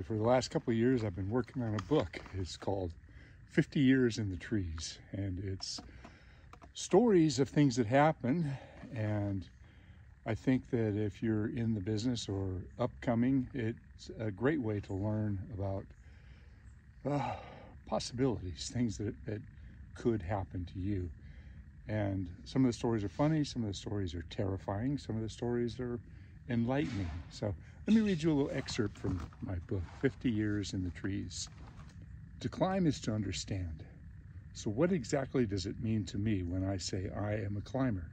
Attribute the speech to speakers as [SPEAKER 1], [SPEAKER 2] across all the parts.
[SPEAKER 1] For the last couple of years, I've been working on a book. It's called 50 Years in the Trees, and it's stories of things that happen. And I think that if you're in the business or upcoming, it's a great way to learn about possibilities, things that could happen to you. And some of the stories are funny, some of the stories are terrifying, some of the stories are enlightening. So let me read you a little excerpt from my book, 50 Years in the Trees. To climb is to understand. So what exactly does it mean to me when I say I am a climber?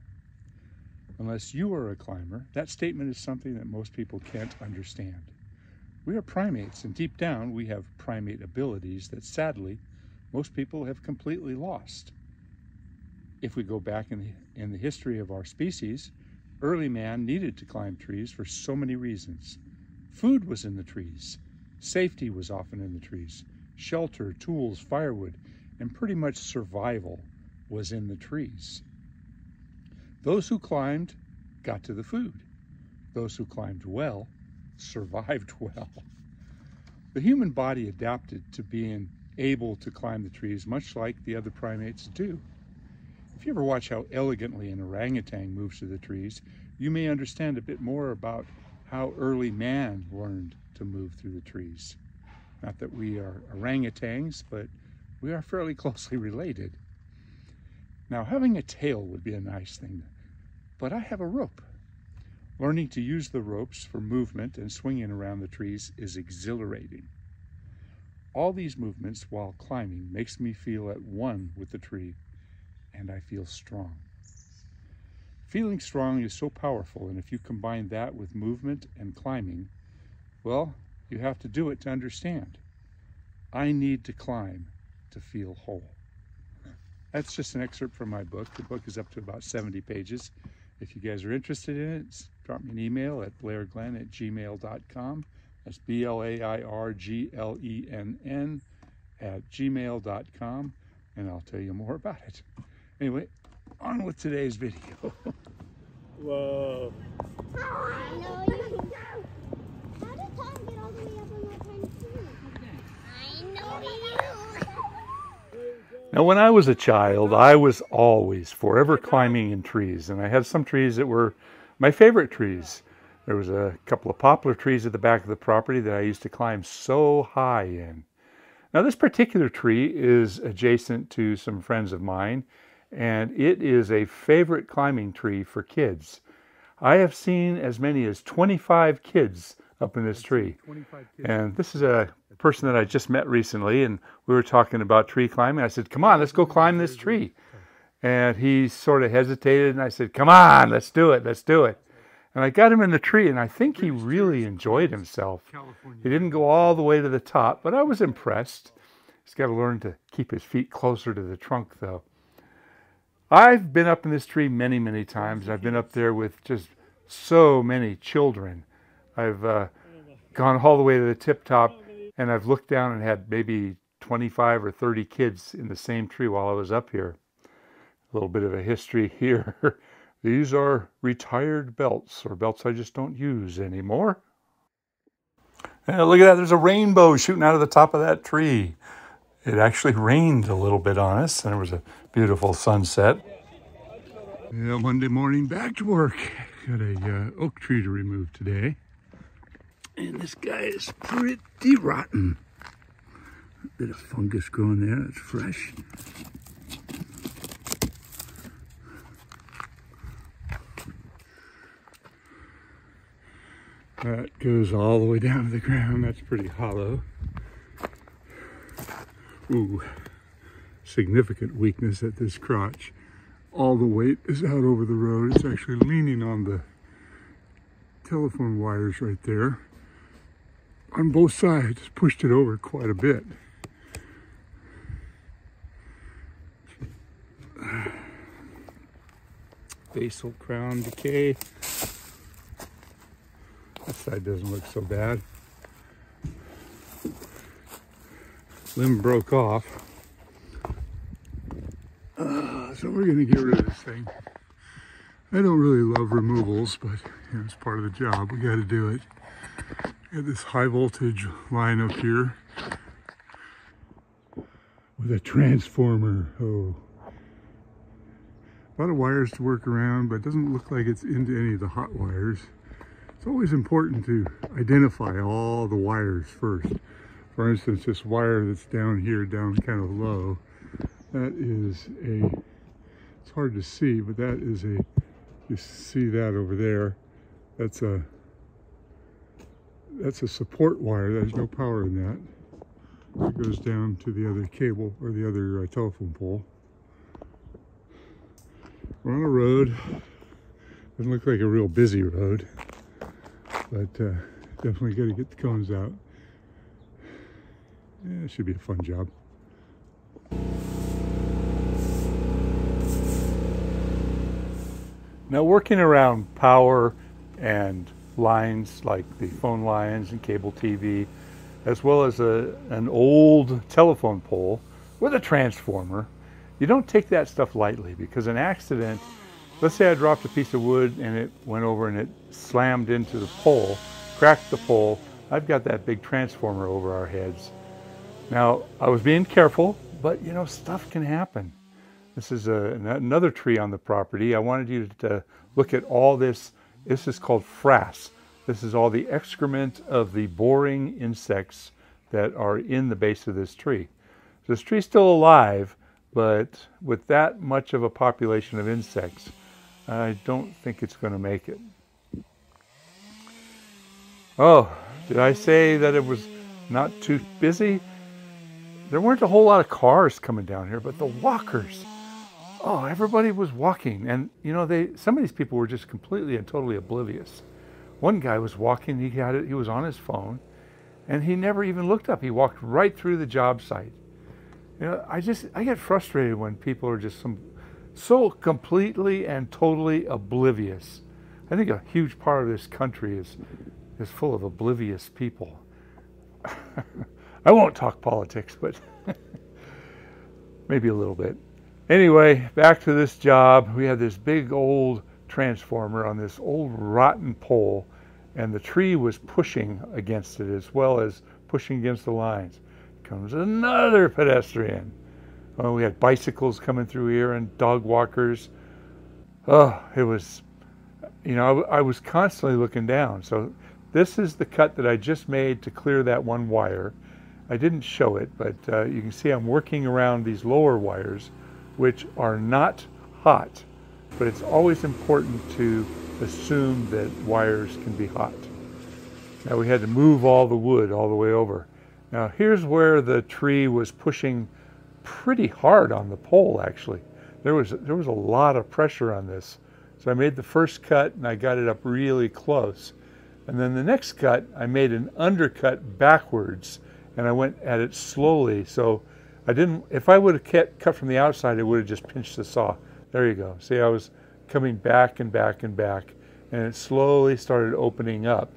[SPEAKER 1] Unless you are a climber, that statement is something that most people can't understand. We are primates, and deep down we have primate abilities that sadly most people have completely lost. If we go back in the history of our species, early man needed to climb trees for so many reasons. Food was in the trees. Safety was often in the trees. Shelter, tools, firewood, and pretty much survival was in the trees. Those who climbed got to the food. Those who climbed well survived well. The human body adapted to being able to climb the trees much like the other primates do. If you ever watch how elegantly an orangutan moves through the trees, you may understand a bit more about how early man learned to move through the trees. Not that we are orangutans, but we are fairly closely related. Now, having a tail would be a nice thing, but I have a rope. Learning to use the ropes for movement and swinging around the trees is exhilarating. All these movements while climbing makes me feel at one with the tree, and I feel strong. Feeling strong is so powerful, and if you combine that with movement and climbing, well, you have to do it to understand. I need to climb to feel whole. That's just an excerpt from my book. The book is up to about 70 pages. If you guys are interested in it, drop me an email at blairglenn@gmail.com. That's BLAIRGLENN @gmail.com, and I'll tell you more about it. Anyway, on with today's video.
[SPEAKER 2] Whoa.
[SPEAKER 3] I know you. How did Tom get all the way up on that tiny tree? I know you.
[SPEAKER 1] Now, when I was a child, I was always forever climbing in trees, and I had some trees that were my favorite trees. There was a couple of poplar trees at the back of the property that I used to climb so high in. Now, this particular tree is adjacent to some friends of mine, and it is a favorite climbing tree for kids. I have seen as many as 25 kids up in this tree. And this is a person that I just met recently, and we were talking about tree climbing. I said, come on, let's go climb this tree. And he sort of hesitated, and I said, come on, let's do it, let's do it. And I got him in the tree, and I think he really enjoyed himself. He didn't go all the way to the top, but I was impressed. He's got to learn to keep his feet closer to the trunk, though. I've been up in this tree many, many times. I've been up there with just so many children. I've gone all the way to the tip top, and I've looked down and had maybe 25 or 30 kids in the same tree while I was up here. A little bit of a history here. These are retired belts, or belts I just don't use anymore. And look at that, there's a rainbow shooting out of the top of that tree. It actually rained a little bit on us, and there was a beautiful sunset. Yeah, Monday morning, back to work. Got a oak tree to remove today. And this guy is pretty rotten. A bit of fungus growing there, that's fresh. That goes all the way down to the ground. That's pretty hollow. Ooh, significant weakness at this crotch. All the weight is out over the road. It's actually leaning on the telephone wires right there. On both sides, pushed it over quite a bit. Basal crown decay. That side doesn't look so bad. Limb broke off. So we're going to get rid of this thing. I don't really love removals, but you know, it's part of the job. We got to do it. Got this high voltage line up here with a transformer. Oh, a lot of wires to work around, but it doesn't look like it's into any of the hot wires. It's always important to identify all the wires first. For instance, this wire that's down here, down kind of low, that is a, it's hard to see, but that is a, you see that over there, that's a support wire. There's no power in that. It goes down to the other cable, or the other telephone pole. We're on a road. Doesn't look like a real busy road, but definitely got to get the cones out. Yeah, it should be a fun job. Now, working around power and lines like the phone lines and cable TV, as well as an old telephone pole with a transformer, you don't take that stuff lightly, because an accident, let's say I dropped a piece of wood and it went over and it slammed into the pole, cracked the pole, I've got that big transformer over our heads. Now, I was being careful, but you know, stuff can happen. This is another tree on the property. I wanted you to look at all this. This is called frass. This is all the excrement of the boring insects that are in the base of this tree. This tree's still alive, but with that much of a population of insects, I don't think it's going to make it. Oh, did I say that it was not too busy? There weren't a whole lot of cars coming down here, but the walkers, oh, everybody was walking. And you know, some of these people were just completely and totally oblivious. One guy was walking, he was on his phone, and he never even looked up. He walked right through the job site. You know, I get frustrated when people are just so completely and totally oblivious. I think a huge part of this country is full of oblivious people. I won't talk politics, but maybe a little bit. Anyway, back to this job. We had this big old transformer on this old rotten pole, and the tree was pushing against it as well as pushing against the lines. Comes another pedestrian. Oh, we had bicycles coming through here and dog walkers. Oh, it was, you know, I was constantly looking down. So this is the cut that I just made to clear that one wire. I didn't show it, but you can see I'm working around these lower wires, which are not hot. But it's always important to assume that wires can be hot. Now we had to move all the wood all the way over. Now here's where the tree was pushing pretty hard on the pole, actually. There was a lot of pressure on this. So I made the first cut and I got it up really close. And then the next cut, I made an undercut backwards and I went at it slowly. So I didn't, if I would have cut from the outside, it would have just pinched the saw. There you go. See, I was coming back and back and back, and it slowly started opening up.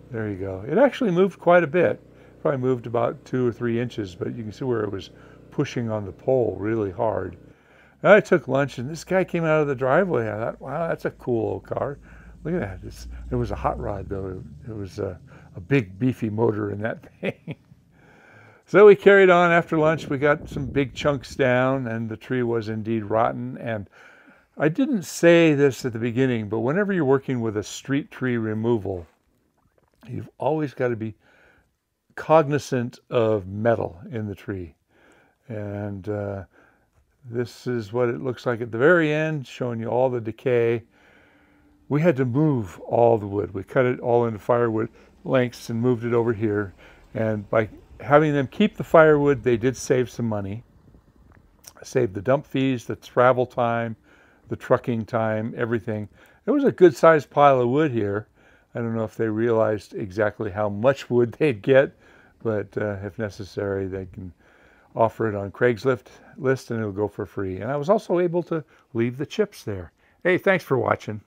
[SPEAKER 1] There you go. It actually moved quite a bit. Probably moved about 2 or 3 inches, but you can see where it was pushing on the pole really hard. And I took lunch, and this guy came out of the driveway. I thought, wow, that's a cool old car. Look at that. It was a hot rod, though. It was a big, beefy motor in that thing. So we carried on after lunch. We got some big chunks down, and the tree was indeed rotten. And I didn't say this at the beginning, but whenever you're working with a street tree removal, you've always got to be cognizant of metal in the tree. And this is what it looks like at the very end, showing you all the decay. We had to move all the wood. We cut it all into firewood lengths and moved it over here. And by having them keep the firewood, they did save some money. Saved the dump fees, the travel time, the trucking time, everything. It was a good-sized pile of wood here. I don't know if they realized exactly how much wood they'd get, but if necessary, they can offer it on Craigslist and it'll go for free. And I was also able to leave the chips there. Hey, thanks for watching.